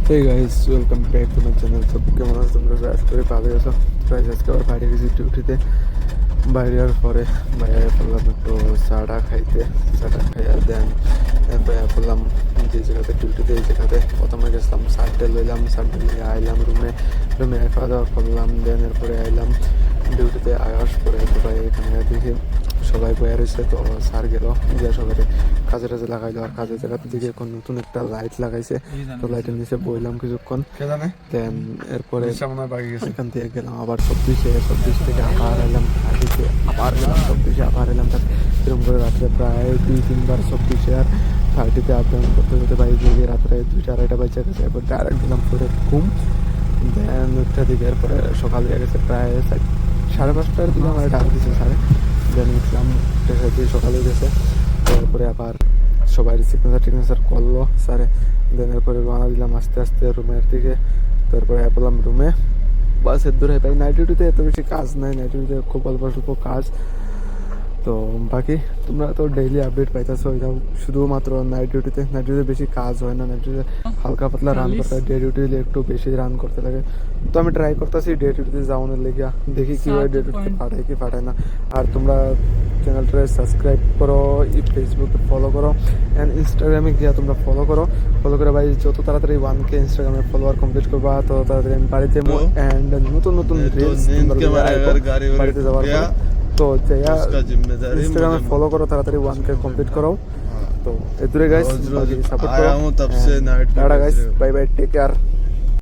Hey guys, welcome back to my channel. সব কেমন আছো তোমরা? আশা করি ভালোই আছো। গাইস আজকে আবার বাইরে গেছি ডিউটিতে। বাইরে আর পরে বাইরে পড়লাম একটু চাটা খাইতে। চাটা খাইয়া দেন এরপরে পড়লাম যে জায়গাতে ডিউটিতে এই জায়গাতে প্রথমে গেছিলাম সানডে লইলাম। সানডে লিয়ে আইলাম রুমে খাওয়া দাওয়া করলাম। দেন এরপরে আইলাম ডিউটিতে আয়াস পরে সবাই এখানে দেখি সবাই বয়ে রয়েছে। তো স্যার গেল গিয়ে সবাই কাজে টাজে লাগাইলো। আর কাজের জায়গাতে দিকে এখন নতুন একটা লাইট লাগাইছে। তো লাইটের নিচে বইলাম কিছুক্ষণ। দেন এরপরে এখান থেকে গেলাম আবার 26 থেকে আবার এলাম 30-এ, আবার গেলাম 26-এ, আবার এলাম এরকম করে রাত্রে প্রায় 2-3 বার 26-এ আর 30-তে আপ ডাউন করতে করতে বাইরে গিয়ে রাত্রে 2-2:30 বাজে গেছে। এরপর ডাইরেক্ট গেলাম ফোরে ঘুম। দেন 1টা দিকে এরপরে সকাল হয়ে গেছে প্রায় 5:30টার দিকে আমার ডাক দিচ্ছে স্যারে। দেন উঠলাম, দিয়ে সকাল হয়ে গেছে। তারপরে আবার সবাই সিগনেচার করলো স্যারে। দেন এরপরে রওনা দিলাম আস্তে আস্তে রুমের দিকে। তারপরে পেলাম রুমে বাসের দূরে পাই। নাইট ডিউটিতে এত বেশি কাজ নাই, নাইট ডিউটিতে খুব অল্প স্বল্প কাজ। তো বাকি তোমরা তো ডেইলি আপডেট পাইতেছো। এটাও শুধুমাত্র নাইট ডিউটিতে বেশি কাজ হয় না। নাইট ডিউটিতে হালকা পাতলা রান করতে হয়, ডে ডিউটি একটু বেশি রান করতে লাগে। তো আমি ট্রাই করতেছি ডে ডিউটিতে যাওয়ানোর লেগে। দেখি কীভাবে ডে ডিউটিতে পাঠায় কি পাঠায় না। আর তোমরা চ্যানেলটা সাবস্ক্রাইব করো, ফেসবুকে ফলো করো, অ্যান্ড ইনস্টাগ্রামে গিয়ে তোমরা ফলো করে ভাই যত তাড়াতাড়ি 1K ইনস্টাগ্রামে ফলোয়ার কমপ্লিট করবা তত তাড়াতাড়ি আমি বাড়িতে যাবো। অ্যান্ড নতুন রিলস বাড়িতে যাওয়ার পরে তো ইনস্টাগ্রামে ফলো করো, তাড়াতাড়ি 1K কমপ্লিট করো। তো এদুরে গাইস সাপোর্ট করো। Tata guys, bye bye, take care.